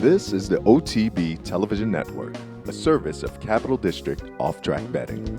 This is the OTB Television Network, a service of Capital District Off-Track Betting.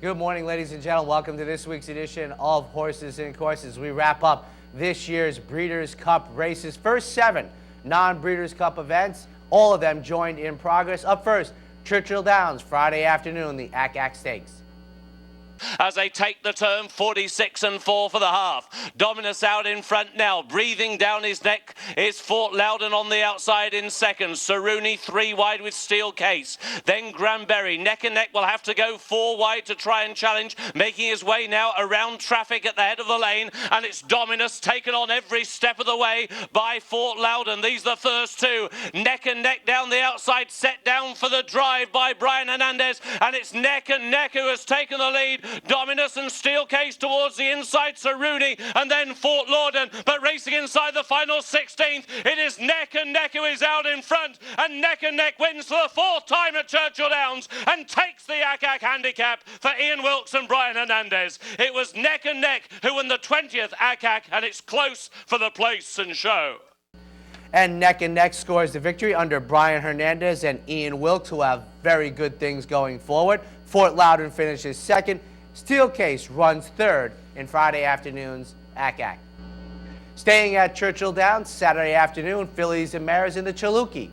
Good morning, ladies and gentlemen. Welcome to this week's edition of Horses and Courses. We wrap up this year's Breeders' Cup races. First 7 non-Breeders' Cup events, all of them joined in progress. Up first, Churchill Downs, Friday afternoon, the Ack Stakes. As they take the turn, 46 and 4 for the half. Dominus out in front now, breathing down his neck is Fort Loudon on the outside in second. Ceruni 3 wide with Steel Case. Then Granberry, neck and neck, will have to go 4 wide to try and challenge, making his way now around traffic at the head of the lane, and it's Dominus taken on every step of the way by Fort Loudon. These are the first 2, neck and neck down the outside, set down for the drive by Brian Hernandez, and it's neck and neck who has taken the lead. Dominus and Steel Case towards the inside, Ceruni, and then Fort Loudon, but racing inside the final 16th, it is neck and neck who is out in front, and neck wins for the 4th time at Churchill Downs and takes the Ack handicap for Ian Wilkes and Brian Hernandez. It was neck and neck who won the 20th Ack, and it's close for the place and show. And neck scores the victory under Brian Hernandez and Ian Wilkes, who have very good things going forward. Fort Loudon finishes second. Steel Case runs third in Friday afternoon's Ack. Staying at Churchill Downs, Saturday afternoon, Fillies and Mares in the Chaluki.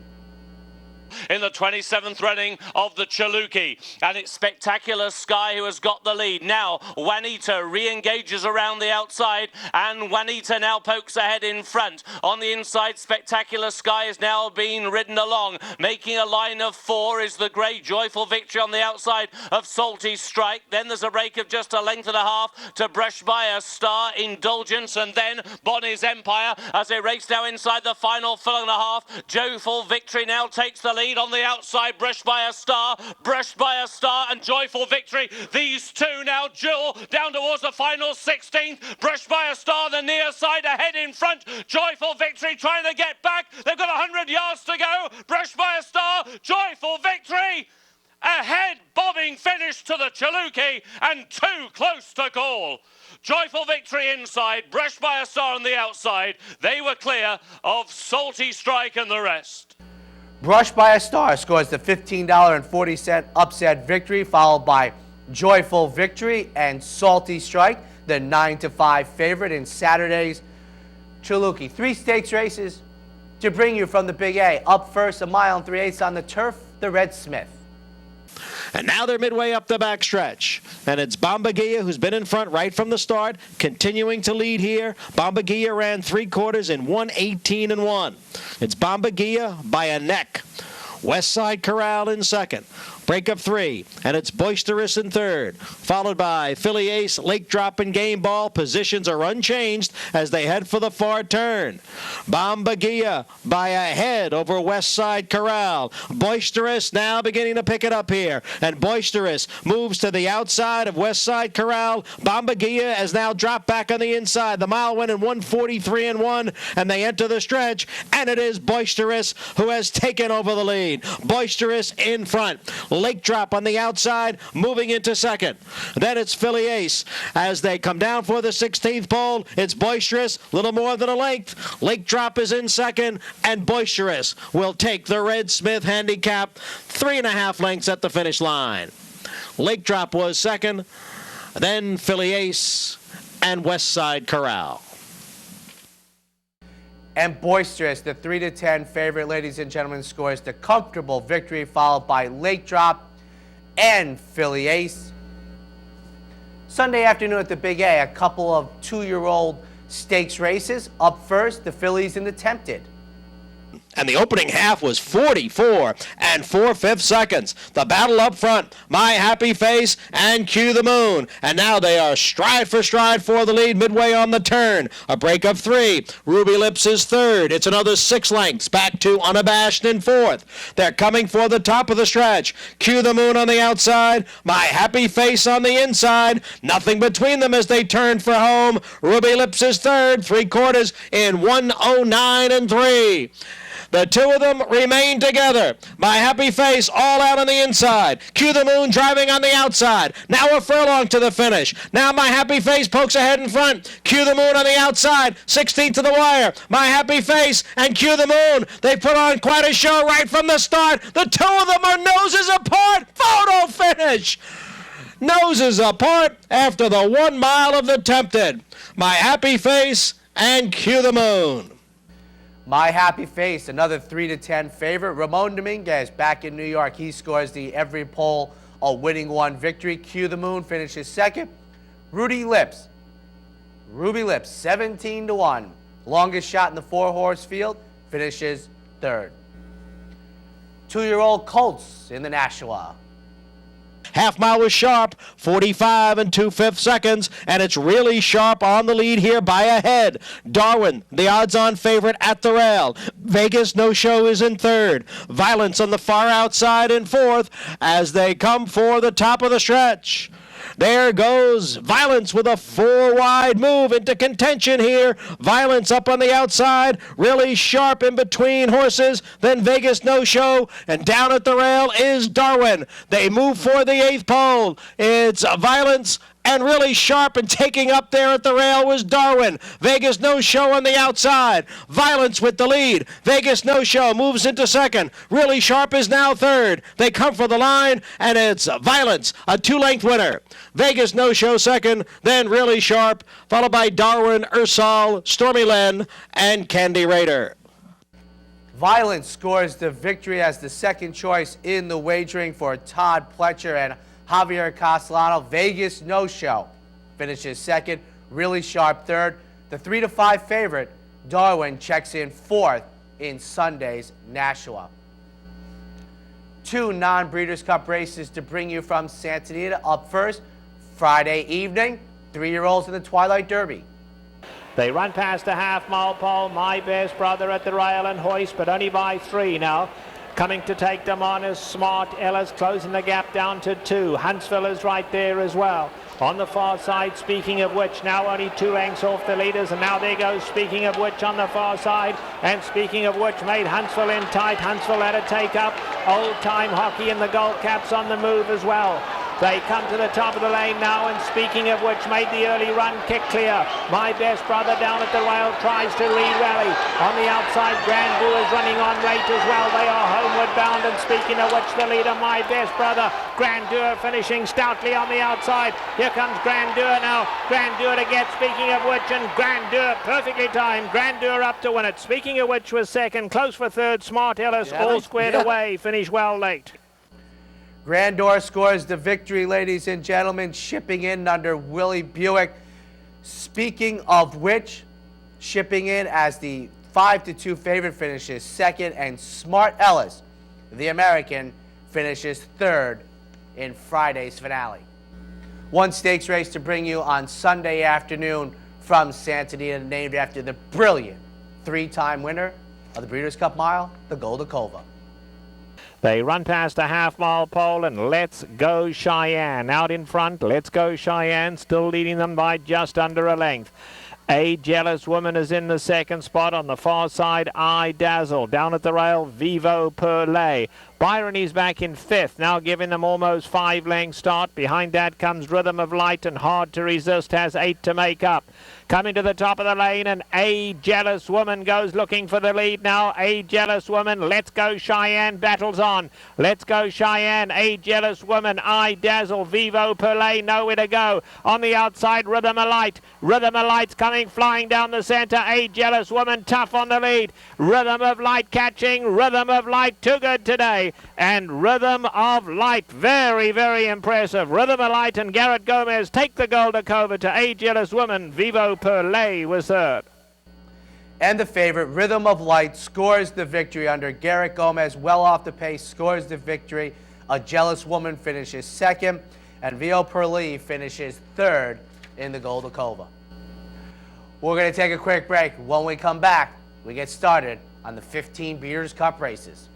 In the 27th running of the Chaluki, and it's Spectacular Sky who has got the lead. Now Juanita re-engages around the outside, and Juanita now pokes ahead in front. On the inside, Spectacular Sky is now being ridden along, making a line of 4 is the grey Joyful Victory on the outside of Salty Strike. Then there's a break of just a length and a half to Brush by a Star, Indulgence, and then Bonnie's Empire as they race now inside the final furlong and a half. Joyful Victory now takes the lead on the outside, Brushed by a Star, and Joyful Victory. These 2 now duel down towards the final 16th. Brushed by a Star, the near side ahead in front. Joyful Victory trying to get back. They've got 100 yards to go. Brushed by a Star, Joyful Victory ahead, bobbing finish to the Chaluki, and 2 close to call. Joyful Victory inside, Brushed by a Star on the outside. They were clear of Salty Strike and the rest. Brushed by a Star scores the $15.40 upset victory, followed by Joyful Victory and Salty Strike, the 9-5 favorite in Saturday's Chaluki. 3 stakes races to bring you from the Big A. Up first, 1 mile 3/8 on the turf, the Red Smith. And now they're midway up the backstretch. And it's Bombagia who's been in front right from the start, continuing to lead here. Bombagia ran 3/4 in 1:18-1. It's Bombagia by a neck. West Side Corral in second. Break of 3, and it's Boisterous in third, followed by FILLIES, Lake Drop, and Game Ball. Positions are unchanged as they head for the far turn. Bombagia by a head over West Side Corral. Boisterous now beginning to pick it up here, and Boisterous moves to the outside of West Side Corral. Bombagia has now dropped back on the inside. The mile went in 1:43-1, and they enter the stretch, and it is Boisterous who has taken over the lead. Boisterous in front. Lake Drop on the outside, moving into second. Then it's FILLIES. As they come down for the 16th pole, it's Boisterous, little more than a length. Lake Drop is in second, and Boisterous will take the Red Smith handicap 3.5 lengths at the finish line. Lake Drop was second, then FILLIES and West Side Corral. And Boisterous, the 3-10 favorite, ladies and gentlemen, scores the comfortable victory, followed by Lake Drop and FILLIES. Sunday afternoon at the Big A, a couple of 2-year-old stakes races. Up first, the Fillies and the Tempted. And the opening half was 44 and 4/5 seconds. The battle up front, My Happy Face and Cue the Moon. And now they are stride for stride for the lead midway on the turn. A break of 3. Ruby Lips is third. It's another 6 lengths back to Unabashed in fourth. They're coming for the top of the stretch. Cue the Moon on the outside. My Happy Face on the inside. Nothing between them as they turn for home. Ruby Lips is third. 3/4 in 1:09 and 3. The two of them remain together. My Happy Face all out on the inside. Cue the Moon driving on the outside. Now a furlong to the finish. Now My Happy Face pokes ahead in front. Cue the Moon on the outside. 16th to the wire. My Happy Face and Cue the Moon. They put on quite a show right from the start. The two of them are noses apart. Photo finish. Noses apart after the 1 mile of the Tempted. My Happy Face and Cue the Moon. My Happy Face, another 3-10 favorite. Ramon Dominguez back in New York. He scores the every pole a winning one victory. Cue the Moon finishes second. Ruby Lips, 17-1. Longest shot in the 4-horse field, finishes third. 2-year-old Colts in the Nashua. Half mile was sharp, 45 and 2/5 seconds, and it's really sharp on the lead here by a head. Darwin, the odds-on favorite at the rail. Vegas No Show is in third. Violence on the far outside in fourth as they come for the top of the stretch. There goes Violence with a 4-wide move into contention here. Violence up on the outside, really sharp in between horses. Then Vegas No Show, and down at the rail is Darwin. They move for the 8th pole. It's Violence and really sharp and taking up there at the rail was Darwin. Vegas No Show on the outside. Violence with the lead. Vegas No Show moves into second. Really sharp is now third. They come for the line, and it's Violence, a 2-length winner. Vegas No Show second, then Really Sharp, followed by Darwin, Ursal, Stormy Len, and Candy Raider. Violence scores the victory as the second choice in the wagering for Todd Pletcher and Javier Castellano. Vegas No Show finishes second. Really Sharp third. The 3-5 favorite, Darwin, checks in fourth in Sunday's Nashua. 2 non-Breeders' Cup races to bring you from Santa Anita. Up first, Friday evening, 3-year-olds in the Twilight Derby. They run past the half-mile pole. My Best Brother at the rail and hoist, but only by 3 now. Coming to take them on is Smart Ellis, closing the gap down to 2. Huntsville is right there as well. On the far side, speaking of which, now only 2 lengths off the leaders, and now there goes Speaking of Which on the far side, and Speaking of Which made Huntsville in tight. Huntsville had to take up. Old Time Hockey and the Gold Caps on the move as well. They come to the top of the lane now, and Speaking of Which made the early run kick clear. My Best Brother down at the rail tries to re-rally. On the outside, Grand Boo is running on rate as well. They are homeward bound, and Speaking of Which, the leader, My Best Brother. Grandeur finishing stoutly on the outside. Here comes Grandeur now. Grandeur to get Speaking of Which, and Grandeur perfectly timed. Grandeur up to win it. Speaking of Which was second, close for third. Smart Ellis all squared away. Finished well late. Grandeur scores the victory, ladies and gentlemen, shipping in under Willie Buick. Speaking of Which, shipping in as the 5-2 favorite, finishes second, and Smart Ellis, the American, finishes third in Friday's finale. One stakes race to bring you on Sunday afternoon from Santa Anita, named after the brilliant 3-time winner of the Breeders' Cup Mile, the Golden Cova. They run past the half-mile pole, and Let's Go Cheyenne out in front. Let's Go Cheyenne still leading them by just under a length. A Jealous Woman is in the second spot. On the far side, I Dazzle. Down at the rail, Vivo Perlay. Byron is back in fifth, now giving them almost 5 length start. Behind that comes Rhythm of Light, and Hard to Resist has 8 to make up. Coming to the top of the lane, and A Jealous Woman goes looking for the lead now. A Jealous Woman, Let's Go Cheyenne battles on. Let's Go Cheyenne, A Jealous Woman, I Dazzle, Vivo Perlay, nowhere to go. On the outside, Rhythm of Light. Rhythm of Light's coming flying down the center. A Jealous Woman tough on the lead. Rhythm of Light catching. Rhythm of Light too good today. And Rhythm of Light, very, very impressive. Rhythm of Light and Garrett Gomez take the Golden Cova to A Jealous Woman. Vivo Perlay was third. And the favorite, Rhythm of Light, scores the victory under Garrett Gomez. Well off the pace, scores the victory. A Jealous Woman finishes second. And Vio Perli finishes third in the Goldacova. We're going to take a quick break. When we come back, we get started on the 15 Breeders' Cup races.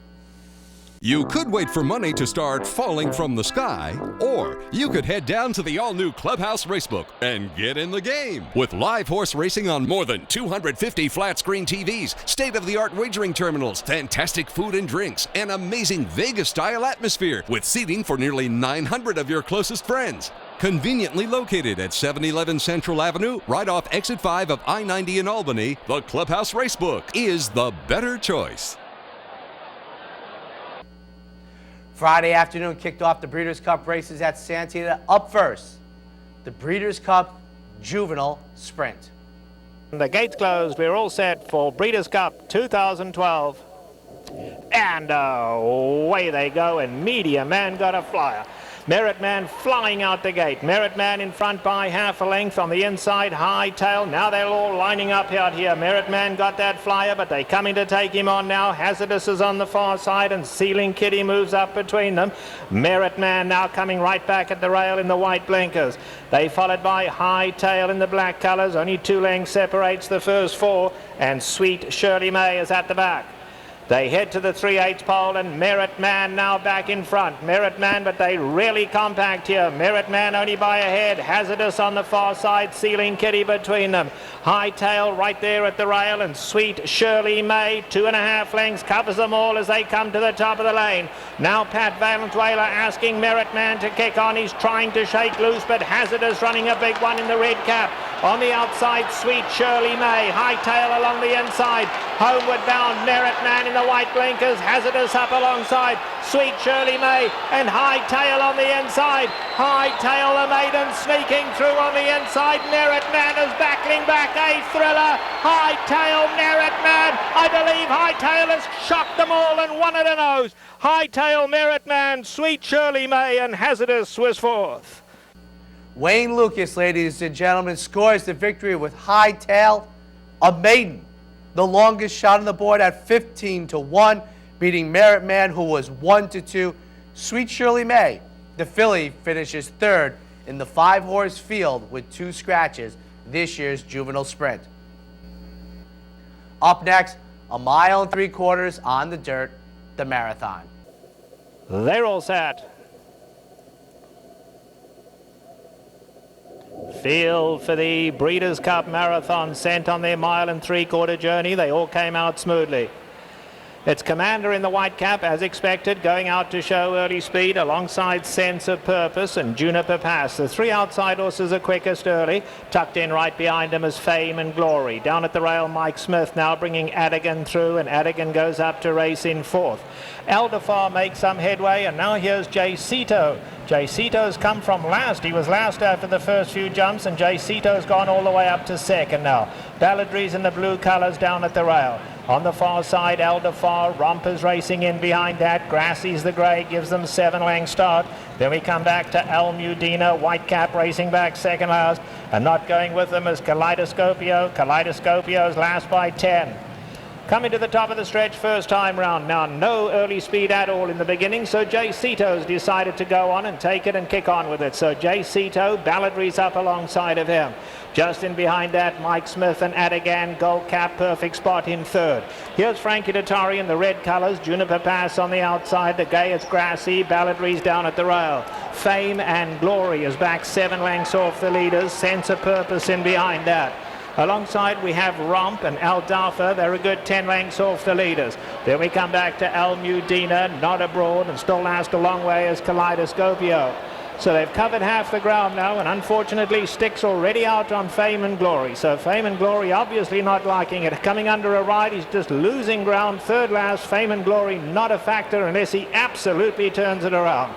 You could wait for money to start falling from the sky, or you could head down to the all-new Clubhouse Racebook and get in the game. With live horse racing on more than 250 flat-screen TVs, state-of-the-art wagering terminals, fantastic food and drinks, and amazing Vegas-style atmosphere with seating for nearly 900 of your closest friends. Conveniently located at 711 Central Avenue, right off Exit 5 of I-90 in Albany, the Clubhouse Racebook is the better choice. Friday afternoon kicked off the Breeders' Cup races at Santita. Up first, the Breeders' Cup Juvenile Sprint. The gates closed. We're all set for Breeders' Cup 2012. And away they go, and Media Man got a flyer. Merit Man flying out the gate. Merit Man in front by half a length. On the inside, Hightail. Now they're all lining up out here. Merit Man got that flyer, but they're coming to take him on now. Hazardous is on the far side, and Sealing Kitty moves up between them. Merit Man now coming right back at the rail in the white blinkers. They followed by Hightail in the black colours. Only 2 lengths separates the first 4, and Sweet Shirley May is at the back. They head to the 3/8 pole, and Merit Man now back in front. Merit Man, but they really compact here. Merit Man only by a head. Hazardous on the far side, Sealing Kitty between them. Hightail right there at the rail, and Sweet Shirley May, 2.5 lengths, covers them all as they come to the top of the lane. Now Pat Valenzuela asking Merit Man to kick on. He's trying to shake loose, but Hazardous running a big one in the red cap. On the outside, Sweet Shirley May. Hightail along the inside. Homeward bound, Merit Man in the white blinkers. Hazardous up alongside Sweet Shirley May, and Hightail on the inside. Hightail the maiden sneaking through on the inside. Merit Man is battling back. A thriller. Hightail, Merit Man. I believe Hightail has shocked them all and won at a nose. Hightail, Merit Man, Sweet Shirley May, and Hazardous was fourth. Wayne Lucas, ladies and gentlemen, scores the victory with Hightail, a maiden. The longest shot on the board at 15-1, beating Merit Man, who was 1-2. Sweet Shirley May, the filly, finishes third in the 5-horse field with 2 scratches this year's Juvenile Sprint. Up next, a 1 3/4 miles on the dirt, the Marathon. They're all set. Field for the Breeders' Cup Marathon sent on their 1 3/4 journey. They all came out smoothly. It's Commander in the white cap, as expected, going out to show early speed alongside Sense of Purpose and Juniper Pass. The 3 outside horses are quickest early. Tucked in right behind them is Fame and Glory. Down at the rail, Mike Smith now bringing Adigan through, and Adigan goes up to race in 4th. Eldafar makes some headway, and now here's Jaycito. Jaycito's come from last. He was last after the first few jumps, and Jaycito's gone all the way up to 2nd now. Balladry's in the blue colours down at the rail. On the far side, Eldafar, Rompers racing in behind that. Grassy's the grey, gives them 7 length start. Then we come back to Almudena, white cap racing back second last. And not going with them is Kaleidoscopio. Kaleidoscopio's last by 10. Coming to the top of the stretch first time round. Now no early speed at all in the beginning, so Jaycito's decided to go on and take it and kick on with it. So Jaycito, Balladry's up alongside of him. Just in behind that, Mike Smith and Adigan, gold cap, perfect spot in 3rd. Here's Frankie Detari in the red colours, Juniper Pass on the outside, the gay is Grassy, Balladry's down at the rail. Fame and Glory is back 7 lengths off the leaders, Sense of Purpose in behind that. Alongside we have Romp and Aldafa. They're a good 10 lengths off the leaders. Then we come back to Almudena, Not Abroad, and still last a long way as Kaleidoscopio. So they've covered half the ground now, and unfortunately Stick's already out on Fame and Glory. So Fame and Glory obviously not liking it. Coming under a ride, he's just losing ground. 3rd last, Fame and Glory not a factor unless he absolutely turns it around.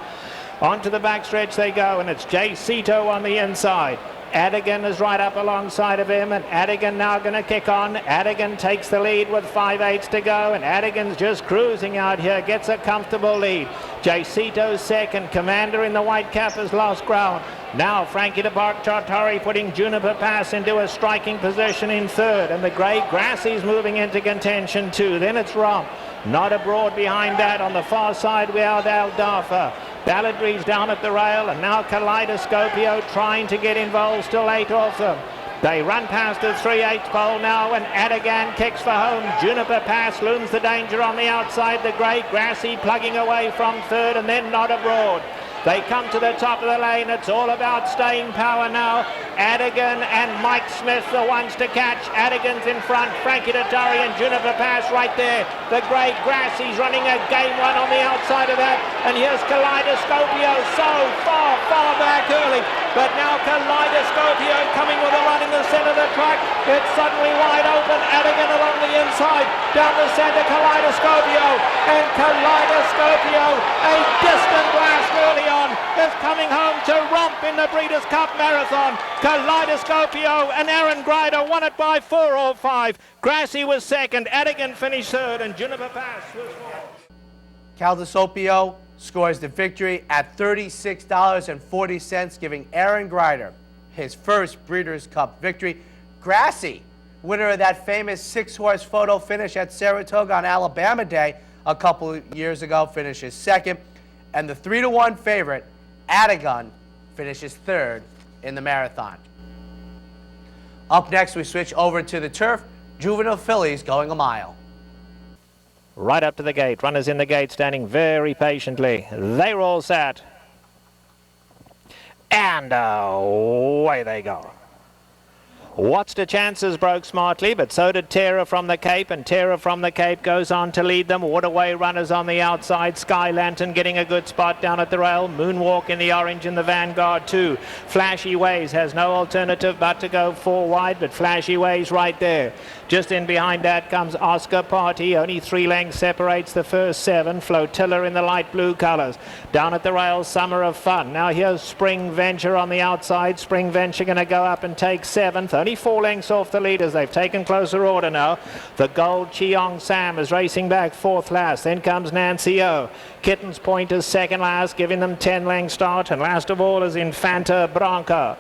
Onto the backstretch they go, and it's Jaycito on the inside. Adigan is right up alongside of him, and Adigan now going to kick on. Adigan takes the lead with 5/8 to go, and Adigan's just cruising out here, gets a comfortable lead. Jacito's second. Commander in the white cap has lost ground. Now Frankie de Tartari putting Juniper Pass into a striking position in third, and the grey Grassy's moving into contention too. Then it's Romp. Not abroad behind that. On the far side we are Aldafa. Balladry's down at the rail, and now Kaleidoscopio trying to get involved, still 8 off them. They run past the 3/8 pole now, and Adigan kicks for home. Juniper Pass looms the danger on the outside. The grey Grassy plugging away from third, and then Not Abroad. They come to the top of the lane. It's all about staying power now. Adigan and Mike Smith the ones to catch. Adigan's in front. Frankie Dettori and Juniper Pass right there. The great Grassy's running a game one on the outside of that. And here's Kaleidoscopio so far back early. But now Kaleidoscopio coming with a run in the centre of the track. It's suddenly wide open. Adigan along the inside. Down the centre, Kaleidoscopio. And Kaleidoscopio, a distant blast early on, is coming home to Romp in the Breeders' Cup Marathon. Kaleidoscopio and Aaron Grider won it by 4:05. Grassy was second, Adigan finished third, and Juniper Pass was fourth. Kaleidoscopio scores the victory at $36.40, giving Aaron Grider his first Breeders' Cup victory. Grassy, winner of that famous 6-horse photo finish at Saratoga on Alabama Day a couple of years ago, finishes second. And the 3-1 favorite, Adigan, finishes third in the marathon. Up next, we switch over to the turf. Juvenile Fillies going a mile. Right up to the gate. Runners in the gate standing very patiently. They're all set. And away they go. What's the chances broke smartly, but so did Terror from the Cape, and Terror from the Cape goes on to lead them. Waterway runners on the outside. Sky Lantern getting a good spot down at the rail. Moonwalk in the orange in the vanguard too. Flashy Ways has no alternative but to go 4 wide, but Flashy Ways right there. Just in behind that comes Oscar Party. Only 3 lengths separates the first 7. Flotilla in the light blue colours. Down at the rail, Summer of Fun. Now here's Spring Venture on the outside. Spring Venture going to go up and take 7th. Only 4 lengths off the leaders. They've taken closer order now. The Gold Cheong Sam is racing back 4th last. Then comes Nancy O. Kitten's Point is second last, giving them 10 length start. And last of all is Infanta Branca.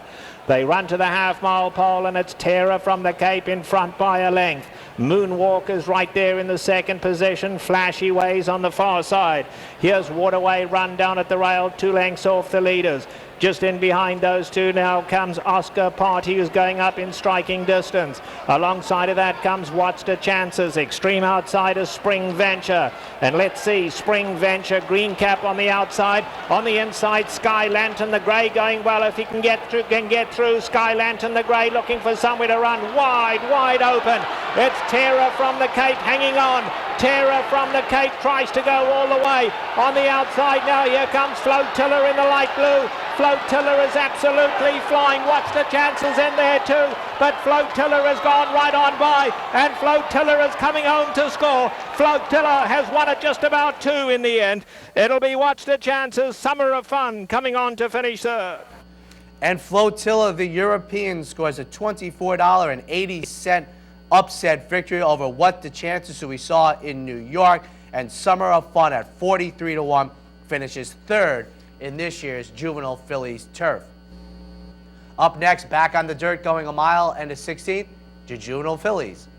They run to the half-mile pole, and it's Terror from the Cape in front by a length. Moonwalk is right there in the second position. Flashy Ways on the far side. Here's Waterway Run down at the rail, 2 lengths off the leaders. Just in behind those two now comes Oscar Party, who's going up in striking distance. Alongside of that comes What's the Chances. Extreme outsider Spring Venture. And let's see, Spring Venture, green cap on the outside. On the inside, Sky Lantern, the grey going well. If he can get through, Sky Lantern, the grey looking for somewhere to run. Wide open. It's Terror from the Cape hanging on. Terror from the Cape tries to go all the way. On the outside now, here comes Flotilla in the light blue. Flotilla is absolutely flying. What's the chances in there too? But Flotilla has gone right on by, and Flotilla is coming home to score. Flotilla has won it just about 2 in the end. It'll be What's the Chances, Summer of Fun coming on to finish third. And Flotilla, the European, scores a $24.80 upset victory over What the Chances, who we saw in New York. And Summer of Fun at 43-1 finishes third in this year's Juvenile Fillies turf. Up next, back on the dirt going a mile and a 16th, the Juvenile Fillies.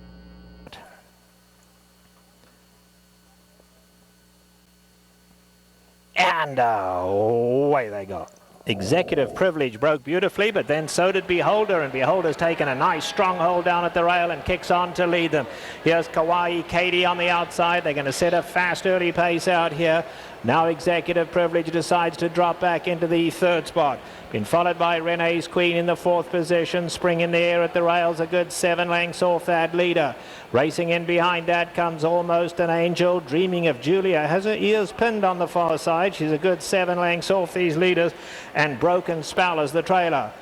And away they go. Executive Privilege broke beautifully, but then so did Beholder, and Beholder's taken a nice stronghold down at the rail and kicks on to lead them. Here's Kawaii Katie on the outside. They're going to set a fast early pace out here. Now Executive Privilege decides to drop back into the third spot. Been followed by Renee's Queen in the 4th position. Spring in the air at the rails, a good 7 lengths off that leader. Racing in behind that comes Almost an Angel. Dreaming of Julia has her ears pinned on the far side. She's a good 7 lengths off these leaders. And Broken Spell is the trailer.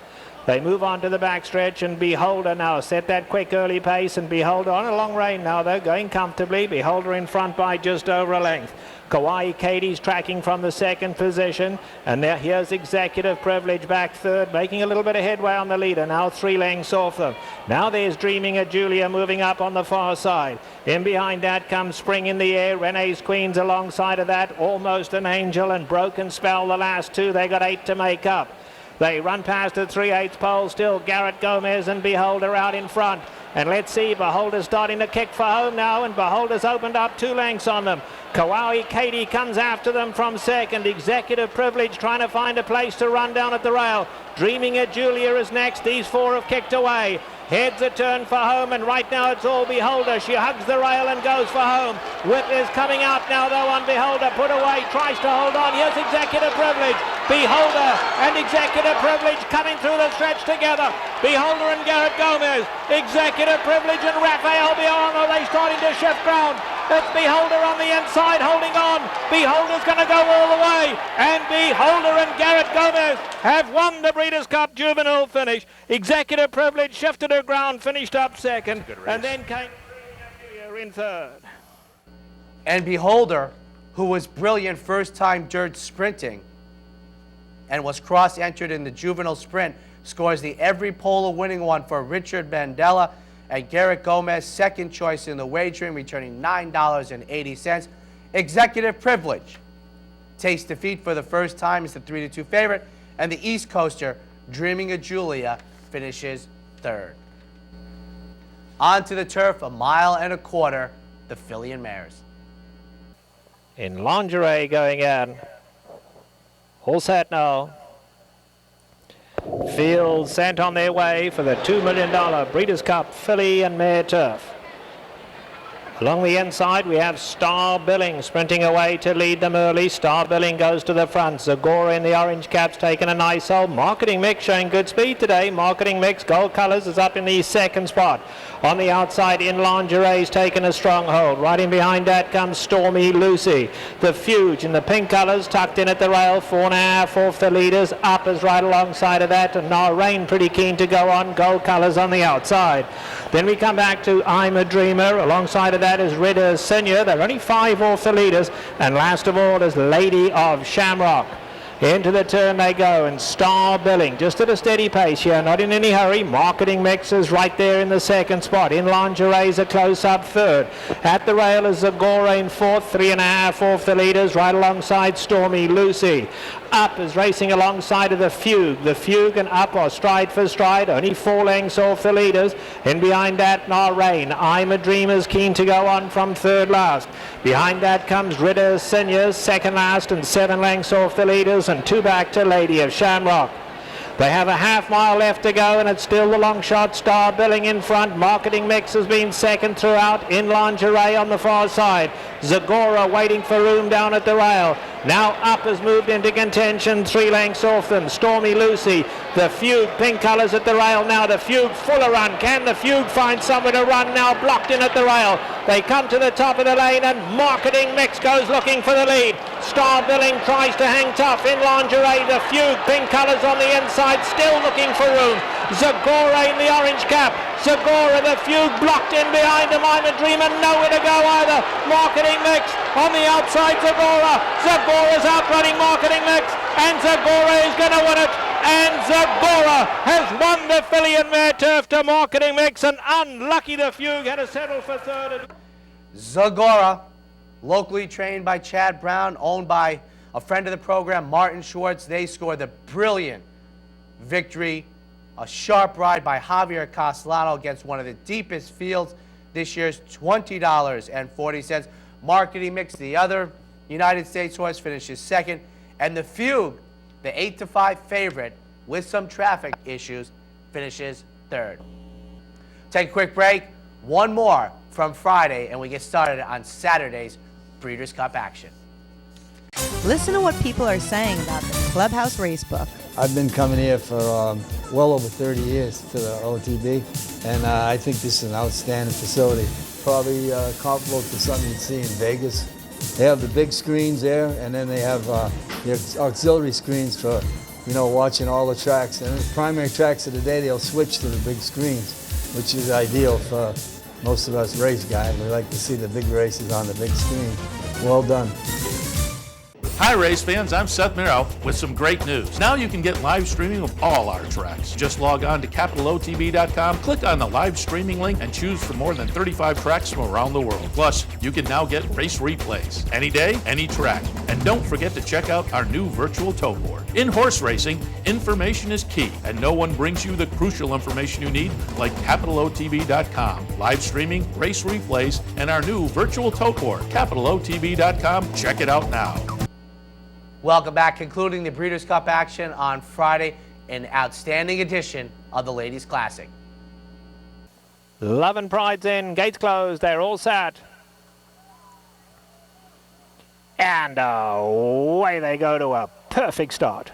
They move on to the backstretch, and Beholder now set that quick early pace, and Beholder on a long rein now, though, going comfortably. Beholder in front by just over a length. Kauai Katie's tracking from the second position, and there here's Executive Privilege back third, making a little bit of headway on the leader, now 3 lengths off them. Now there's Dreaming of Julia moving up on the far side. In behind that comes Spring in the Air, Renee's Queen's alongside of that, Almost an Angel and Broken Spell, the last two. They got 8 to make up. They run past the 3/8 pole still. Garrett Gomez and Beholder out in front. And let's see, Beholder's starting to kick for home now, and Beholder's opened up 2 lengths on them. Kauai Katie comes after them from second. Executive Privilege trying to find a place to run down at the rail. Dreaming of Julia is next. These 4 have kicked away. Heads a turn for home, and right now it's all Beholder. She hugs the rail and goes for home. Whip is coming out now, though, on Beholder. Put away, tries to hold on. Here's Executive Privilege. Beholder and Executive Privilege coming through the stretch together. Beholder and Garrett Gomez. Executive Privilege and Raphael beyond. Are they starting to shift ground? It's Beholder on the inside holding on. Beholder's going to go all the way. And Beholder and Garrett Gomez have won the Breeders' Cup Juvenile finish. Executive Privilege shifted her ground, finished up second, and then came in third. And Beholder, who was brilliant first time dirt sprinting and was cross-entered in the juvenile sprint, scores the every polo winning one for Richard Mandela. And Garrett Gomez, second choice in the wagering, returning $9.80. Executive Privilege tastes defeat for the first time as the 3-2 favorite. And the East Coaster, Dreaming of Julia, finishes third. On to the turf, 1.25 miles, the filly and mares. In lingerie going in. All set now. Fields sent on their way for the $2 million Breeders' Cup filly and mare turf. Along the inside, we have Star Billing sprinting away to lead them early. Star Billing goes to the front. Zagora in the orange cap's taken a nice hold. Marketing Mix showing good speed today. Marketing Mix, Gold Colors, is up in the second spot. On the outside, In Lingerie's taken a strong hold. Right in behind that comes Stormy Lucy. The Fuge in the pink colors tucked in at the rail. 4.5 off the leaders. Up is right alongside of that. And now Rain pretty keen to go on. Gold Colors on the outside. Then we come back to I'm a Dreamer. Alongside of that is Ridder Senior. They're only 5 off the leaders. And last of all is Lady of Shamrock. Into the turn they go, and Star Billing just at a steady pace here, not in any hurry. Marketing Mix is right there in the second spot. In Lingerie's a close-up third. At the rail is Zagora in fourth, 3.5 off the leaders, right alongside Stormy Lucy. Up is racing alongside of the Fugue. The Fugue and Up are stride for stride, only 4 lengths off the leaders. In behind that, now Rain. I'm a Dreamer's keen to go on from third last. Behind that comes Ridder Seniors, second last and 7 lengths off the leaders, and 2 back to Lady of Shamrock. They have a half mile left to go, and it's still the long shot. Star Billing in front. Marketing Mix has been second throughout. In Lingerie on the far side. Zagora waiting for room down at the rail. Now Up has moved into contention, 3 lengths off them. Stormy Lucy, the Fugue, pink colours at the rail now. The Fugue full of run. Can the Fugue find somewhere to run now? Blocked in at the rail. They come to the top of the lane, and Marketing Mix goes looking for the lead. Star Billing tries to hang tough. In Lingerie, the Fugue, pink colours on the inside, still looking for room. Zagora in the orange cap. Zagora, the Fugue, blocked in behind him. I'm a Dreamer, nowhere to go either. Marketing Mix on the outside. Zagora. Zagora's outrunning Marketing Mix, and Zagora is going to win it. And Zagora has won the filly and mare turf to Marketing Mix, and unlucky the Fugue had to settle for third. Zagora, locally trained by Chad Brown, owned by a friend of the program, Martin Schwartz. They scored the brilliant victory. A sharp ride by Javier Castellano against one of the deepest fields this year's $20.40. Marketing Mix, the other United States horse, finishes second. And the Fugue, the 8-5 favorite with some traffic issues, finishes third. Take a quick break. One more from Friday, and we get started on Saturday's Breeders' Cup action. Listen to what people are saying about the Clubhouse Racebook. I've been coming here for well over 30 years to the OTB, and I think this is an outstanding facility. Probably comparable to something you'd see in Vegas. They have the big screens there, and then they have the auxiliary screens for you know, watching all the tracks. And the primary tracks of the day, they'll switch to the big screens, which is ideal for most of us race guys. We like to see the big races on the big screen. Well done. Hi race fans, I'm Seth Merrill with some great news. Now you can get live streaming of all our tracks. Just log on to CapitalOTB.com, click on the live streaming link, and choose from more than 35 tracks from around the world. Plus, you can now get race replays, any day, any track. And don't forget to check out our new virtual tow board. In horse racing, information is key, and no one brings you the crucial information you need like CapitalOTB.com. Live streaming, race replays, and our new virtual tow board. CapitalOTB.com, check it out now. Welcome back. Concluding the Breeders' Cup action on Friday, an outstanding edition of the Ladies Classic. Love and Pride's in, gates closed, they're all set. And away they go to a perfect start.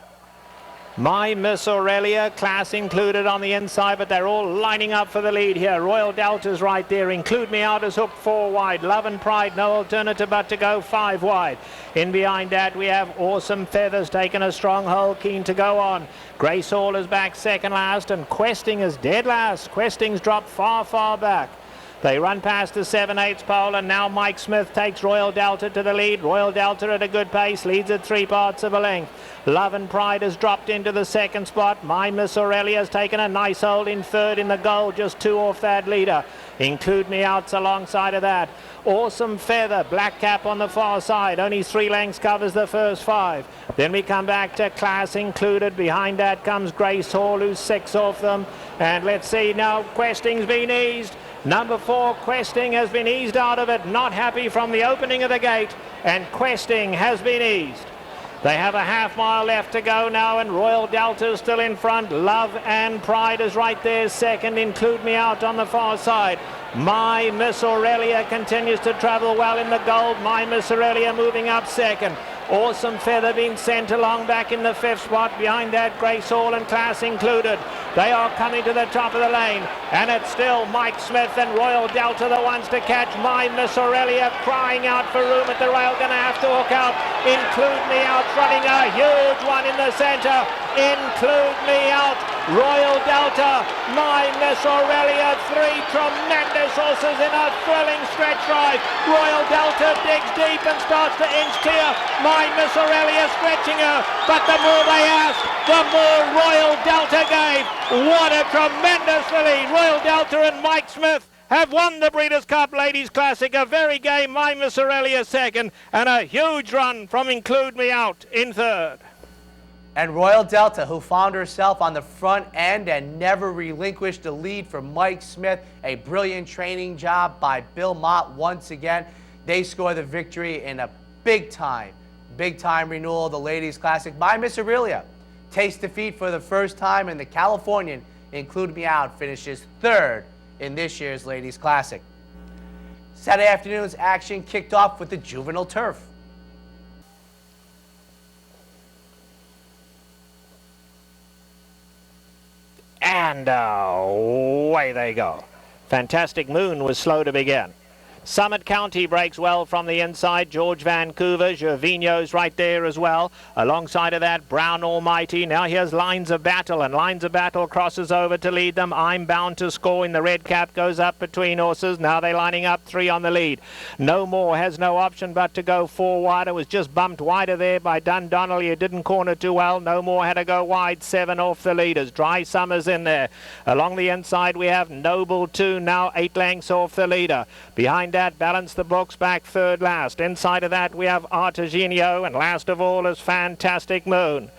My Miss Aurelia, class included on the inside, but they're all lining up for the lead here. Royal Delta's right there. Include Me Out is hooked 4 wide. Love and Pride, no alternative but to go 5 wide. In behind that, we have Awesome Feathers taking a strong hold, keen to go on. Grace Hall is back second last, and Questing is dead last. Questing's dropped far, far back. They run past the 7/8 pole, and now Mike Smith takes Royal Delta to the lead. Royal Delta at a good pace, leads at 3 parts of a length. Love and Pride has dropped into the second spot. My Miss Aurelia has taken a nice hold in third in the goal, just 2 off that leader. Include Me Out's alongside of that. Awesome Feather, Black Cap on the far side, only 3 lengths covers the first 5. Then we come back to Class Included. Behind that comes Grace Hall, who's 6 off them. And let's see now, Questing's been eased. Number 4, Questing has been eased out of it, not happy from the opening of the gate, and Questing has been eased. They have a half-mile left to go now, and Royal Delta is still in front. Love and Pride is right there second. Include Me Out on the far side. My Miss Aurelia continues to travel well in the gold. My Miss Aurelia moving up second. Awesome Feather being sent along back in the 5th spot. Behind that, Grace Hall and Class Included. They are coming to the top of the lane, and it's still Mike Smith and Royal Delta the ones to catch. My Miss Aurelia crying out for room at the rail, gonna have to hook out. Include Me Out running a huge one in the center. Include Me Out, Royal Delta, My Miss Aurelia, 3 tremendous horses in a thrilling stretch ride. Royal Delta digs deep and starts to inch clear. My Miss Aurelia stretching her, but the more they asked, the more Royal Delta gave. What a tremendous lead. Royal Delta and Mike Smith have won the Breeders' Cup Ladies' Classic. A very game, My Miss Aurelia second, and a huge run from Include Me Out in third. And Royal Delta, who found herself on the front end and never relinquished the lead for Mike Smith. A brilliant training job by Bill Mott once again. They score the victory in a big time renewal of the Ladies' Classic. My Miss Aurelia takes defeat for the first time, and the Californian, Include Me Out, finishes third in this year's Ladies' Classic. Saturday afternoon's action kicked off with the juvenile turf. And away they go. Fantastic Moon was slow to begin. Summit County breaks well from the inside. George Vancouver, Gervinho's right there as well. Alongside of that, Brown Almighty. Now here's Lines of Battle, and Lines of Battle crosses over to lead them. I'm Bound to Score in the red cap goes up between horses. Now they're lining up 3 on the lead. No More has no option but to go 4 wide. It was just bumped wider there by Dundonnell. He didn't corner too well. No More had to go wide, 7 off the leaders. Dry Summers in there. Along the inside we have Noble 2, now 8 lengths off the leader. Behind that, Balance the Books back third last. Inside of that we have Artiginio, and last of all is Fantastic Moon.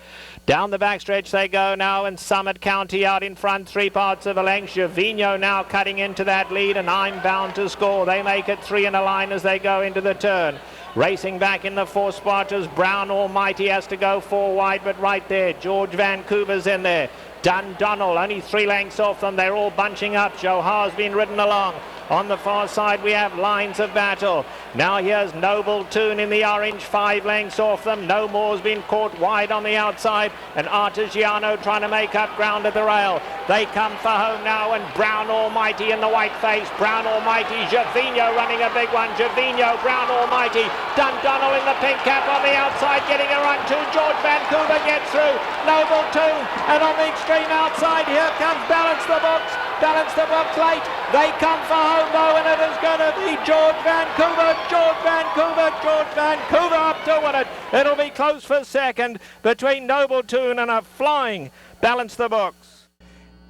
Down the backstretch they go now, and Summit County out in front, 3 parts of a length. Gervinho now cutting into that lead, and I'm Bound to Score. They make it 3 in a line as they go into the turn. Racing back in the 4th spot as Brown Almighty has to go 4 wide, but right there, George Vancouver's in there. Dundonnell only 3 lengths off them. They're all bunching up. Joe Ha's been ridden along. On the far side we have Lines of Battle. Now here's Noble Tune in the orange, 5 lengths off them. No More's been caught wide on the outside, and Artigiano trying to make up ground at the rail. They come for home now, and Brown Almighty in the white face. Brown Almighty, Gervinho running a big one. Gervinho, Brown Almighty, Dundonnell in the pink cap on the outside, getting a run to George Vancouver, gets through. Noble 2, and on the extreme outside, here comes Balance the Books. Balance the Books late. They come for home though, and it is going to be George Vancouver, George Vancouver, George Vancouver up to win it. It'll be close for second between Noble 2 and a flying Balance the Books.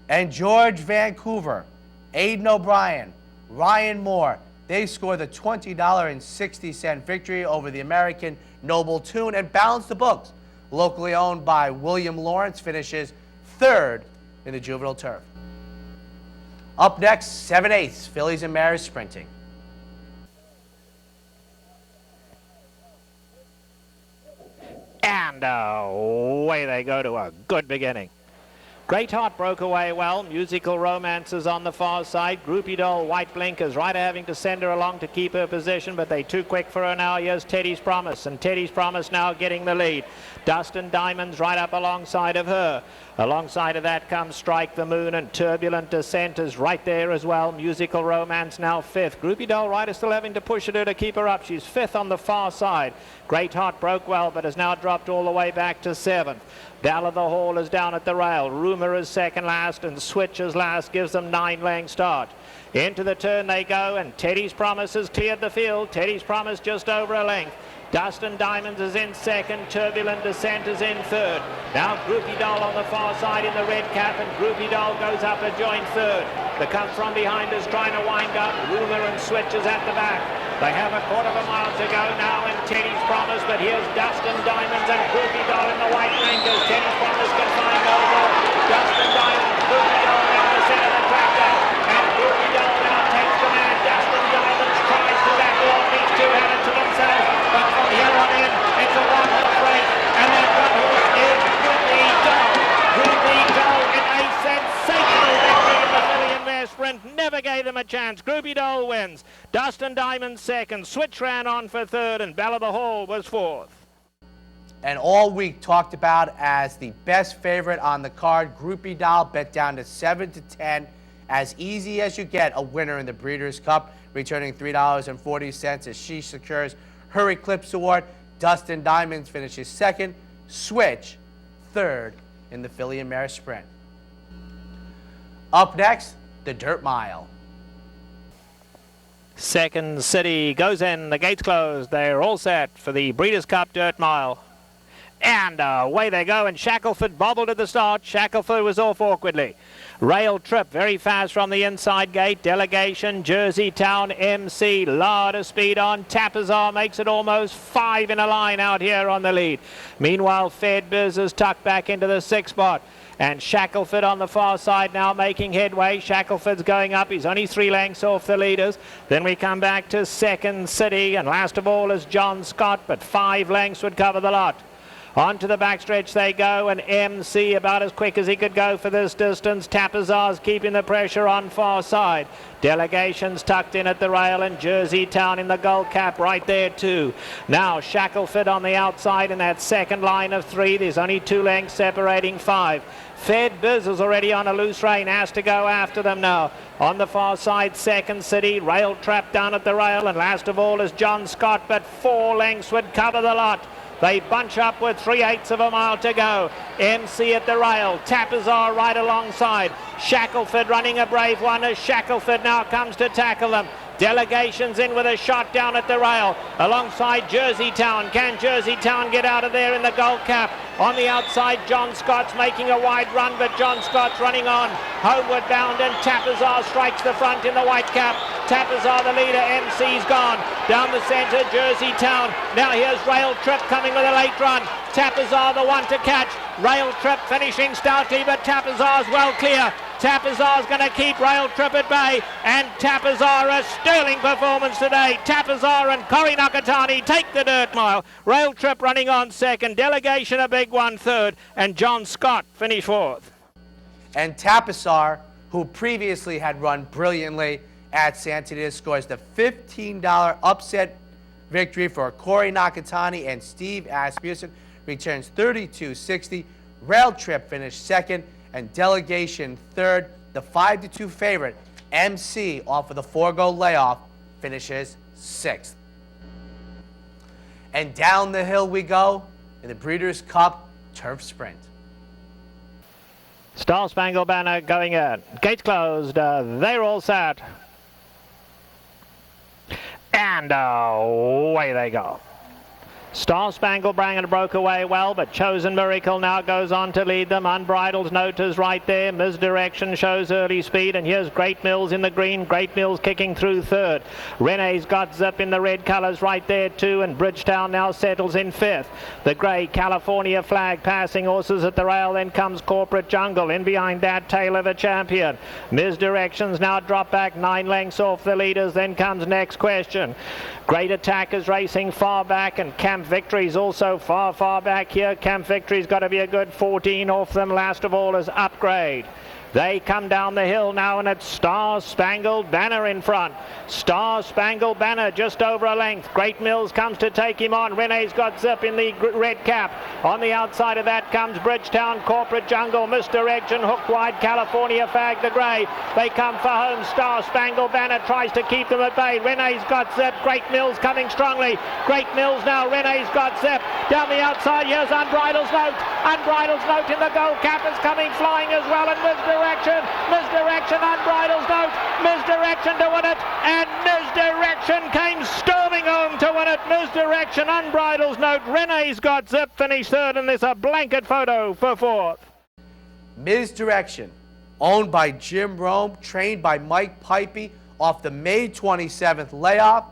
And George Vancouver, Aidan O'Brien, Ryan Moore, they score the $20.60 victory over the American Noble Tune, and Balance the Books, locally owned by William Lawrence, finishes third in the juvenile turf. Up next, 7/8 Fillies and Mares sprinting. And away they go to a good beginning. Great Heart broke away well. Musical Romances on the far side. Groupie Doll, White Blinkers. Ryder having to send her along to keep her position, but they too quick for her now. Here's Teddy's Promise, and Teddy's Promise now getting the lead. Dust and Diamonds right up alongside of her. Alongside of that comes Strike the Moon, and Turbulent Descent is right there as well. Musical Romance now fifth. Groupie Doll, Ryder still having to push at her to keep her up. She's fifth on the far side. Great Heart broke well, but has now dropped all the way back to seventh. Bell of the Hall is down at the rail. Rumour is second last, and Switch is last, gives them 9-length start. Into the turn they go, and Teddy's Promise has cleared the field. Teddy's Promise just over a length. Dust and Diamonds is in second. Turbulent Descent is in third. Now Groupie Doll on the far side in the red cap, and Groupie Doll goes up a joint third. The come from behind is trying to wind up. Rumour and Switch is at the back. They have a quarter of a mile to go now in Teddy's Promise, but here's Dust and Diamonds and Groupie Doll in the white blinkers. Teddy's Promise can find Noble. Dust and Diamonds, Groupie Doll down the center of the track now, and Groupie Doll now takes command. Dust and Diamonds tries to battle on. These two have it to themselves, but from here on in, it's a one-horse race, and that one horse is Groupie Doll. Groupie Doll in a sensational victory in the Filly and Mare sprint. Never gave them a chance. Groupie Doll wins. Dust and Diamonds second. Switch ran on for third, and Bell of the Hall was fourth. And all week talked about as the best favorite on the card, Groupie Doll bet down to 7-10. As easy as you get a winner in the Breeders' Cup, returning $3.40 as she secures her Eclipse Award. Dust and Diamonds finishes second. Switch third in the Filly and Mare sprint. Up next, the Dirt Mile. Second City goes in. The gates closed. They're all set for the Breeders' Cup Dirt Mile. And away they go, and Shackelford bobbled at the start. Shackelford was off awkwardly. Rail Trip very fast from the inside gate. Delegation, Jersey Town, MC, lot of speed on. Tapazar makes it almost 5 in a line out here on the lead. Meanwhile, Fed Biz is tucked back into the 6th spot. And Shackelford on the far side now making headway. Shackelford's going up. He's only 3 lengths off the leaders. Then we come back to Second City, and last of all is John Scott, but 5 lengths would cover the lot. On to the backstretch they go, and MC about as quick as he could go for this distance. Tapazar's keeping the pressure on far side. Delegation's tucked in at the rail, and Jersey Town in the gold cap right there too. Now Shackelford on the outside in that second line of 3. There's only 2 lengths separating 5. Fed Biz is already on a loose rein, has to go after them now. On the far side, Second City, Rail Trap down at the rail, and last of all is John Scott, but 4 lengths would cover the lot. They bunch up with 3/8 of a mile to go. MC at the rail. Tapazar right alongside. Shackelford running a brave one as Shackelford now comes to tackle them. Delegations in with a shot down at the rail alongside Jersey Town. Can Jersey Town get out of there in the gold cap? On the outside, John Scott's making a wide run, but John Scott's running on. Homeward bound, and Tapazar strikes the front in the white cap. Tapazar the leader, MC's gone. Down the centre, Jersey Town. Now here's Rail Trip coming with a late run. Tapazar the one to catch. Rail Trip finishing stoutly, but Tapazar's well clear. Tapazar's going to keep Rail Trip at bay, and Tapazar a sterling performance today. Tapazar and Corrie Nakatani take the Dirt Mile. Rail Trip running on second. Delegation a big one third, and John Scott finished fourth. And Tapazar, who previously had run brilliantly at Santander, scores the $15 upset victory for Corrie Nakatani, and Steve Asmussen returns $32.60. Rail Trip finished second, and Delegation third. The 5-2 favorite, MC, off of the 4-go layoff, finishes 6th. And down the hill we go in the Breeders' Cup Turf Sprint. Star Spangled Banner going in. Gates closed. They're all set. And away they go. Star Spangled Banner broke away well, but Chosen Miracle now goes on to lead them. Unbridled Note is right there. Misdirection shows early speed, and here's Great Mills in the green. Great Mills kicking through third. Renee's got Zip in the red colours right there too, and Bridgetown now settles in fifth. The grey California Flag passing horses at the rail. Then comes Corporate Jungle. In behind that, Tail of a Champion. Misdirections now drop back 9 lengths off the leaders. Then comes Next Question. Great Attack is racing far back, and Camp Victory's also far back here. Camp Victory's got to be a good 14 off them. Last of all is Upgrade. They come down the hill now, and it's Star Spangled Banner in front. Star Spangled Banner just over a length. Great Mills comes to take him on. Renee's got Zip in the red cap. On the outside of that comes Bridgetown, Corporate Jungle, Misdirection, Hook Wide, California Fag the Grey. They come for home. Star Spangled Banner tries to keep them at bay. Renee's got Zip. Great Mills coming strongly. Great Mills now. Renee's got Zip. Down the outside, here's Unbridled Note. Unbridled Note in the gold cap is coming flying as well, and Misdirection, Unbridled Note, Misdirection to win it, and Misdirection came storming home to win it. Misdirection, Unbridled Note, Renee's got Zip, finished third, and there's a blanket photo for fourth. Misdirection, owned by Jim Rome, trained by Mike Pipey off the May 27th layoff,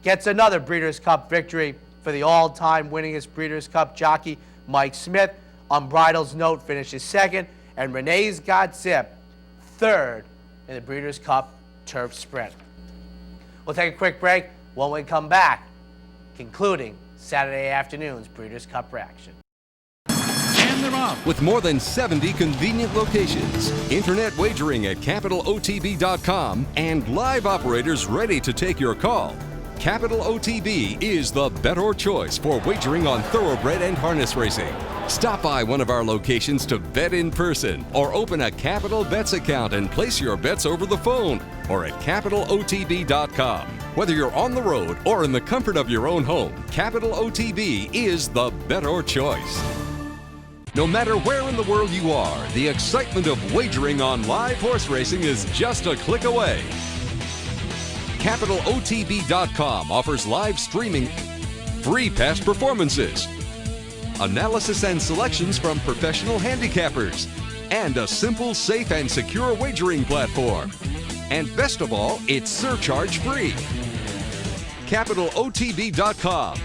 gets another Breeders' Cup victory for the all-time winningest Breeders' Cup jockey, Mike Smith. Unbridled Note finishes second, and Renee's got Zip third in the Breeders' Cup Turf Sprint. We'll take a quick break. When we come back, concluding Saturday afternoon's Breeders' Cup action. And they're off. With more than 70 convenient locations, internet wagering at capitalotb.com, and live operators ready to take your call, Capital OTB is the better choice for wagering on thoroughbred and harness racing. Stop by one of our locations to bet in person, or open a Capital Bets account and place your bets over the phone, or at capitalotb.com. Whether you're on the road or in the comfort of your own home, Capital OTB is the better choice. No matter where in the world you are, the excitement of wagering on live horse racing is just a click away. CapitalOTB.com offers live streaming, free past performances, analysis and selections from professional handicappers, and a simple, safe, and secure wagering platform. And best of all, it's surcharge-free. CapitalOTB.com,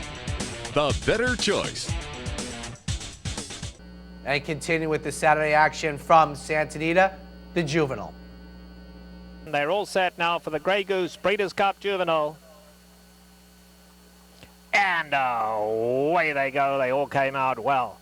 the better choice. And continue with the Saturday action from Santa Anita, the Juvenile. They're all set now for the Grey Goose Breeders' Cup Juvenile. And away they go. They all came out well.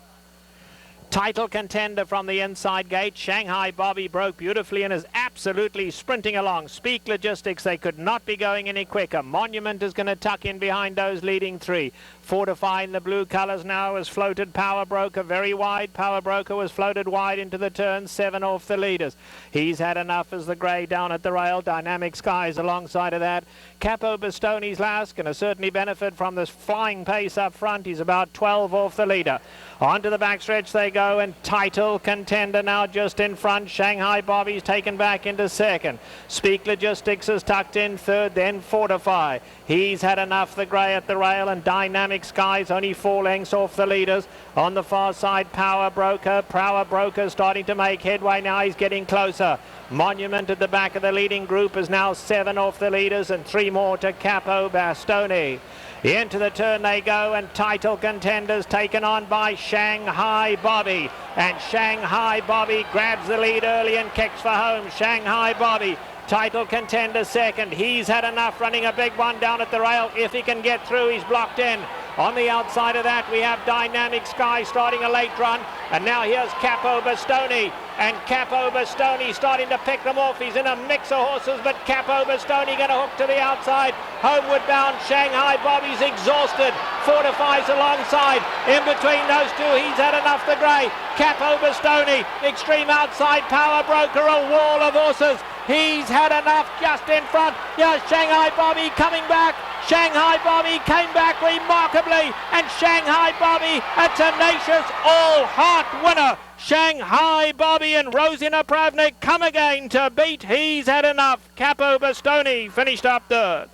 Title contender from the inside gate. Shanghai Bobby broke beautifully and is absolutely sprinting along. Speak Logistics, they could not be going any quicker. Monument is going to tuck in behind those leading three. Fortifying the blue colours now has floated Power Broker very wide. Power Broker was floated wide into the turn, 7 off the leaders. He's had enough as the grey down at the rail. Dynamic Skies alongside of that. Capo Bastoni's last, going to certainly benefit from this flying pace up front. He's about 12 off the leader. Onto the backstretch they go, and Title Contender now just in front. Shanghai Bobby's taken back into second. Speak Logistics is tucked in third, then Fortify. He's had enough, the grey at the rail, and Dynamic Skies only 4 lengths off the leaders. On the far side, Power Broker starting to make headway now. He's getting closer. Monument at the back of the leading group is now 7 off the leaders, and 3 more to Capo Bastoni. Into the turn they go, and Title Contenders taken on by Shanghai Bobby. And Shanghai Bobby grabs the lead early and kicks for home. Shanghai Bobby, Title Contender second. He's had enough, running a big one down at the rail. If he can get through, he's blocked in. On the outside of that, we have Dynamic Sky starting a late run. And now here's Capo Bastoni. And Capo Bastoni starting to pick them off. He's in a mix of horses, but Capo Bastoni going to hook to the outside. Homeward bound, Shanghai Bobby's exhausted. Fortifies alongside. In between those two, he's had enough, the grey. Capo Bastoni, extreme outside, Power Broker, a wall of horses. He's had enough just in front. Here's Shanghai Bobby coming back. Shanghai Bobby came back remarkably, and Shanghai Bobby, a tenacious all-heart winner. Shanghai Bobby and Rosie Napravnik come again to beat He's Had Enough. Capo Bastoni finished up third.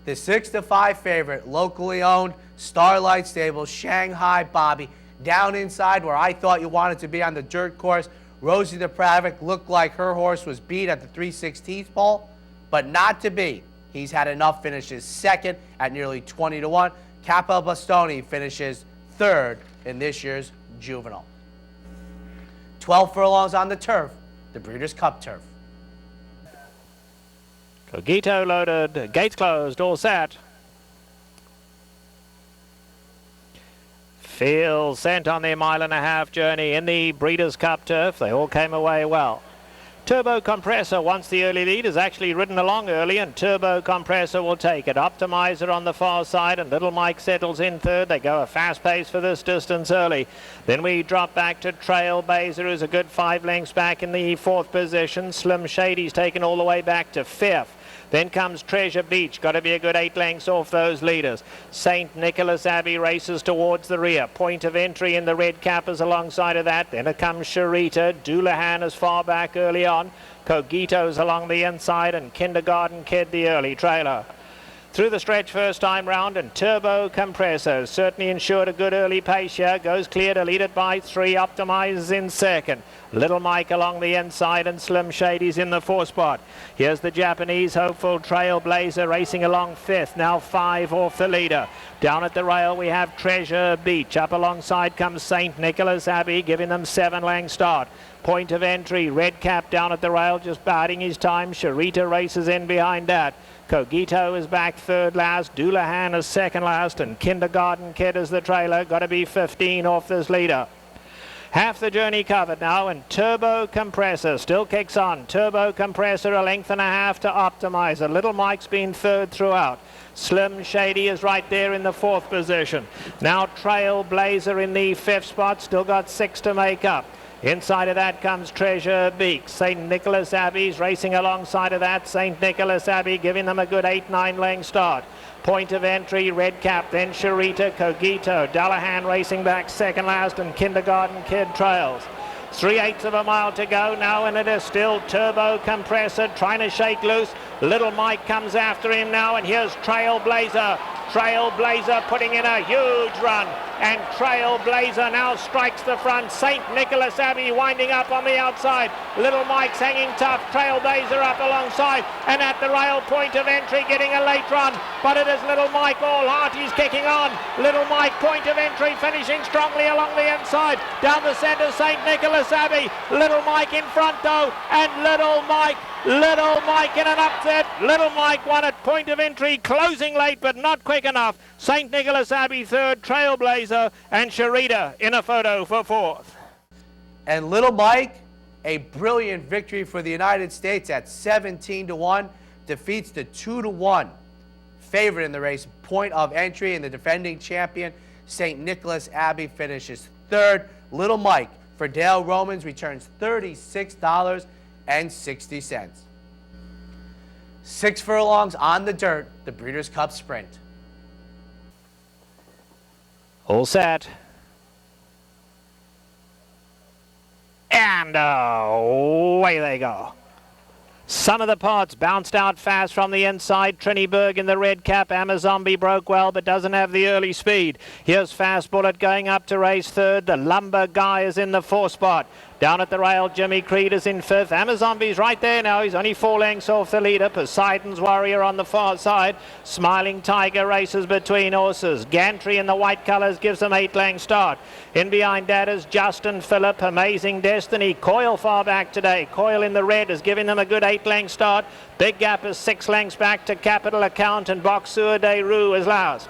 The 6-5 favorite, locally owned, Starlight Stable, Shanghai Bobby, down inside where I thought you wanted to be on the dirt course. Rosie Napravnik looked like her horse was beat at the 3/16 pole, but not to be. He's Had Enough finishes second at nearly 20-1. Capo Bastoni finishes third in this year's Juvenile. 12 furlongs on the turf, the Breeders' Cup turf. Cogito loaded, gates closed, all set. Fields sent on their 1.5 mile journey in the Breeders' Cup turf. They all came away well. Turbo Compressor wants the early lead, has actually ridden along early, and Turbo Compressor will take it. Optimizer on the far side, and Little Mike settles in third. They go a fast pace for this distance early. Then we drop back to Trailblazer, who's a good 5 lengths back in the 4th position. Slim Shady's taken all the way back to 5th. Then comes Treasure Beach, got to be a good 8 lengths off those leaders. St. Nicholas Abbey races towards the rear. Point of entry in the red cap is alongside of that. Then it comes Sharita. Doulahan is far back early on. Cogito's along the inside, and Kindergarten Kid the early trailer. Through the stretch first time round, and Turbo Compressor certainly ensured a good early pace here. Goes clear to lead it by 3. Optimizes in second. Little Mike along the inside, and Slim Shady's in the 4th spot. Here's the Japanese hopeful Trailblazer racing along 5th. Now 5 off the leader. Down at the rail we have Treasure Beach. Up alongside comes St. Nicholas Abbey, giving them 7 length start. Point of entry, Red Cap down at the rail, just biding his time. Sharita races in behind that. Cogito is back third last, Doulahan is second last, and Kindergarten Kid is the trailer. Got to be 15 off this leader. Half the journey covered now, and Turbo Compressor still kicks on. Turbo Compressor 1.5 lengths to Optimizer. Little Mike's been third throughout. Slim Shady is right there in the 4th position. Now Trailblazer in the 5th spot, still got 6 to make up. Inside of that comes Treasure Beak. St. Nicholas Abbey's racing alongside of that. St. Nicholas Abbey giving them a good 8-9 length start. Point of entry, Red Cap, then Sharita, Cogito. Dallahan racing back second last, and Kindergarten Kid trails. 3/8 of a mile to go now, and it is still Turbo Compressor trying to shake loose. Little Mike comes after him now, and here's Trailblazer. Trailblazer putting in a huge run, and Trailblazer now strikes the front. St. Nicholas Abbey winding up on the outside. Little Mike's hanging tough. Trailblazer up alongside, and at the rail, Point of Entry getting a late run, but it is Little Mike all heart. He's kicking on. Little Mike, Point of Entry finishing strongly along the inside. Down the centre, St. Nicholas Abbey. Little Mike in front though, and Little Mike in an upset. Little Mike won at Point of Entry, closing late but not quick enough. St. Nicholas Abbey third, Trailblazer, and Sharita in a photo for 4th. And Little Mike, a brilliant victory for the United States at 17-1, defeats the 2-1 favorite in the race, Point of Entry, and the defending champion, St. Nicholas Abbey, finishes third. Little Mike for Dale Romans returns $36.60. 6 furlongs on the dirt, the Breeders' Cup Sprint. All set. And away they go. Some of the parts bounced out fast from the inside. Triniberg in the red cap. Amazombi broke well but doesn't have the early speed. Here's Fast Bullet going up to race third. The Lumber Guy is in the 4th spot. Down at the rail, Jimmy Creed is in 5th. Amazombi's right there now. He's only 4 lengths off the leader. Poseidon's Warrior on the far side. Smiling Tiger races between horses. Gantry in the white colours gives them 8 length start. In behind that is Justin Phillip, Amazing Destiny. Coil far back today. Coil in the red is giving them a good 8 length start. Big Gap is 6 lengths back to Capital Account, and Boxeur de Roux is last.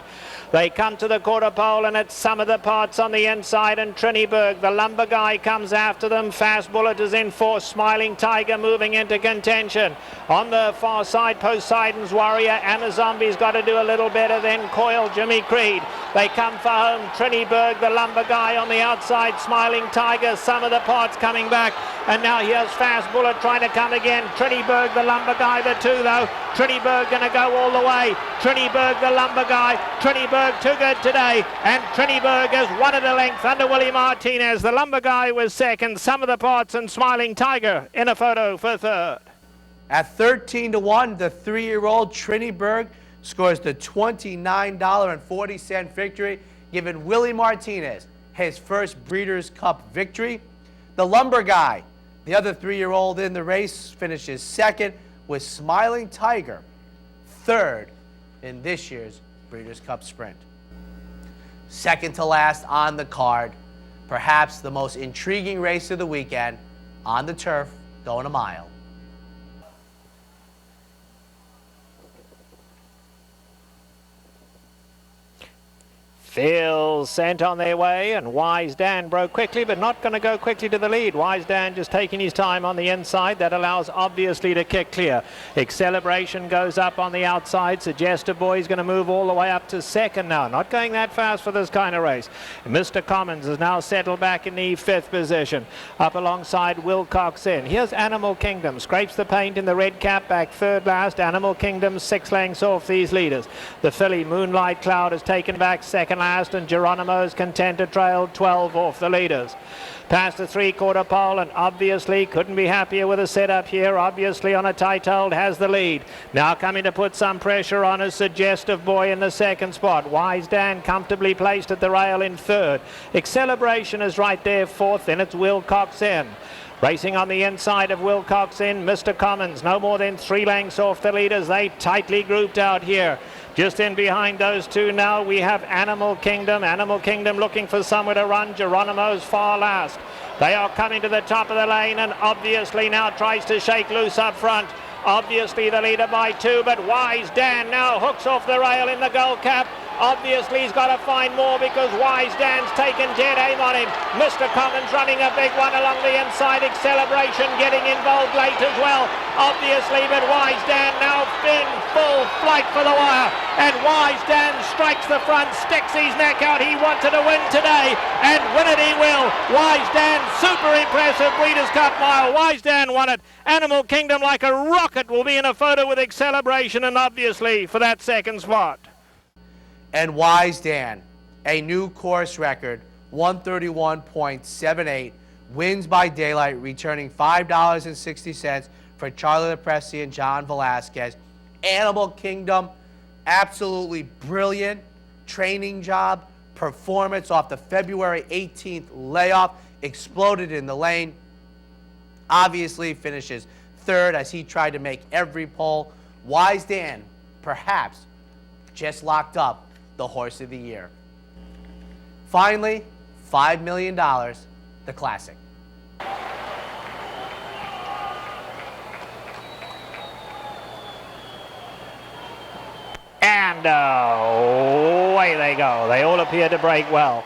They come to the quarter pole, and it's Some of the Parts on the inside, and Triniberg. The Lumber Guy comes after them. Fast Bullet is in 4th. Smiling Tiger moving into contention. On the far side, Poseidon's Warrior. Amazombi's got to do a little better than Coil, Jimmy Creed. They come for home. Triniberg, the lumber guy on the outside. Smiling Tiger, some of the parts coming back. And now here's Fast Bullet trying to come again. Triniberg, the lumber guy, the two though. Triniberg going to go all the way. Triniberg, the lumber guy. Triniberg too good today. And Triniberg has won at a length under Willie Martinez. The lumber guy was second. Some of the parts and Smiling Tiger in a photo for third. At 13-1, the 3-year-old Triniberg scores the $29.40 victory, giving Willie Martinez his first Breeders' Cup victory. The lumber guy, the other 3-year-old in the race, finishes second, with Smiling Tiger third in this year's Breeders' Cup Sprint. Second to last on the card, perhaps the most intriguing race of the weekend, on the turf, going a mile. Phil's sent on their way, and Wise Dan broke quickly, but not going to go quickly to the lead. Wise Dan just taking his time on the inside. That allows obviously to kick clear. Celebration goes up on the outside. Suggestive Boy is going to move all the way up to second now. Not going that fast for this kind of race. Mr. Commons has now settled back in the 5th position. Up alongside Wilcox in. Here's Animal Kingdom. Scrapes the paint in the red cap, back third last. Animal Kingdom 6 lengths off these leaders. The filly Moonlight Cloud has taken back second last, and Geronimo's content to trail 12 off the leaders. Past the 3/4 pole, and obviously couldn't be happier with a setup here. Obviously on a tight hold has the lead. Now coming to put some pressure on is Suggestive Boy in the 2nd spot. Wise Dan comfortably placed at the rail in 3rd. Celebration is right there 4th, and it's Wilcox in. Racing on the inside of Wilcox in, Mr. Commons, no more than 3 lengths off the leaders. They tightly grouped out here. Just in behind those two now, we have Animal Kingdom. Animal Kingdom looking for somewhere to run. Geronimo's far last. They are coming to the top of the lane, and obviously now tries to shake loose up front. Obviously the leader by 2, but Wise Dan now hooks off the rail in the gold cap. Obviously he's got to find more, because Wise Dan's taken dead aim on him. Mr. Commons running a big one along the inside. Celebration getting involved late as well, obviously, but Wise Dan now in full flight for the wire, and Wise Dan strikes the front, sticks his neck out. He wanted to win today, and win it he will. Wise Dan, super impressive Breeders' Cup mile. Wise Dan won it. Animal Kingdom like a rocket will be in a photo with Celebration, and obviously for that 2nd spot. And Wise Dan, a new course record, 131.78, wins by daylight, returning $5.60 for Charlie LaPresti and John Velasquez. Animal Kingdom, absolutely brilliant training job, performance off the February 18th layoff, exploded in the lane. Obviously finishes 3rd as he tried to make every pole. Wise Dan, perhaps, just locked up the horse of the year. Finally, $5 million, the Classic. And away they go. They all appear to break well.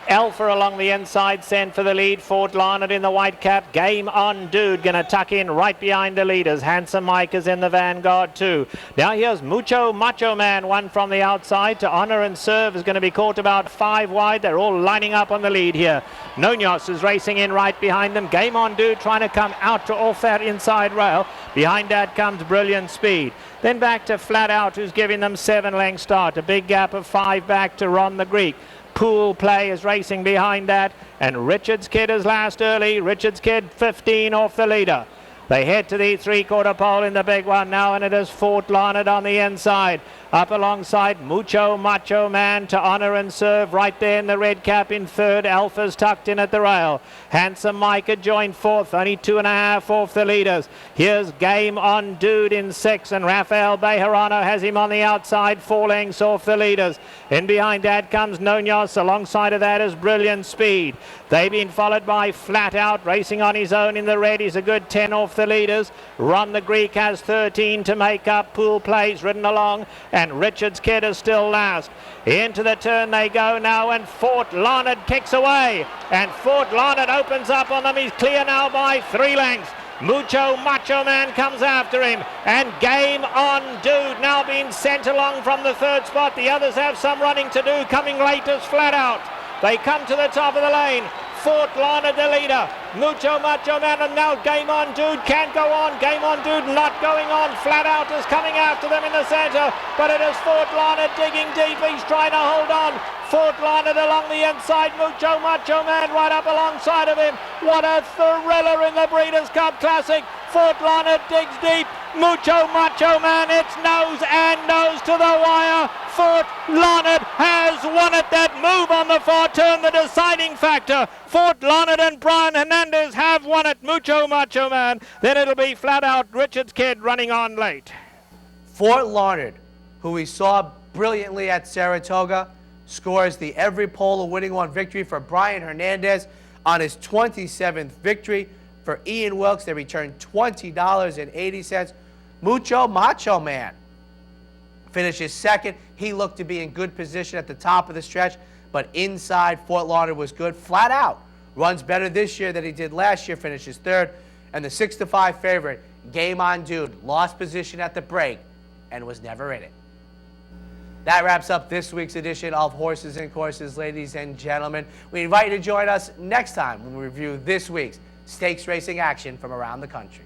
Alpha along the inside, sent for the lead. Fort Larned in the white cap. Game on Dude going to tuck in right behind the leaders. Handsome Mike is in the vanguard too. Now here's Mucho Macho Man, one from the outside. To Honor and Serve is going to be caught about 5 wide. They're all lining up on the lead here. Nonios is racing in right behind them. Game on Dude trying to come out to off that inside rail. Behind that comes Brilliant Speed. Then back to Flat Out, who's giving them 7-length start. A big gap of 5 back to Ron the Greek. Pool Play is racing behind that, and Richard's Kid is last early. Richard's Kid 15 off the leader. They head to the 3/4 pole in the big one now, and it is Fort Larned on the inside. Up alongside Mucho Macho Man to Honor and Serve right there in the red cap in 3rd. Alpha's tucked in at the rail. Handsome Mike had joined 4th, only 2.5 off the leaders. Here's Game on Dude in 6th, and Rafael Bejarano has him on the outside, 4 lengths off the leaders. In behind that comes Nonios. Alongside of that is Brilliant Speed. They've been followed by Flat Out, racing on his own in the red. He's a good 10 off the leaders. Ron the Greek has 13 to make up. Pool Plays ridden along, and Richard's Kid is still last. Into the turn they go now, and Fort Larned kicks away, and Fort Larned opens up on them. He's clear now by 3 lengths. Mucho Macho Man comes after him, and Game On Dude now being sent along from the third spot. The others have some running to do, coming late as Flat Out. They come to the top of the lane. Fort Lana the leader. Mucho Macho Man, and now Game On Dude can't go on. Game On Dude not going on. Flat Out is coming after them in the center, but it is Fort Lana digging deep. He's trying to hold on. Fort Lana along the inside. Mucho Macho Man right up alongside of him. What a thriller in the Breeders' Cup Classic. Fort Lana digs deep. Mucho Macho Man, it's nose and nose to the wire. Fort Lana has won it. That move on the far turn, the deciding factor. Fort Lana and Brian Hernandez have won it. Mucho Macho Man. Then it'll be Flat Out Richard's Kid running on late. Fort Larned, who we saw brilliantly at Saratoga, scores the every pole winning one victory for Brian Hernandez on his 27th victory. For Ian Wilkes, they returned $20.80. Mucho Macho Man finishes second. He looked to be in good position at the top of the stretch, but inside Fort Larned was good. Flat Out runs better this year than he did last year, finishes third. And the 6-5 favorite, Game On Dude, lost position at the break and was never in it. That wraps up this week's edition of Horses and Courses, ladies and gentlemen. We invite you to join us next time when we review this week's stakes racing action from around the country.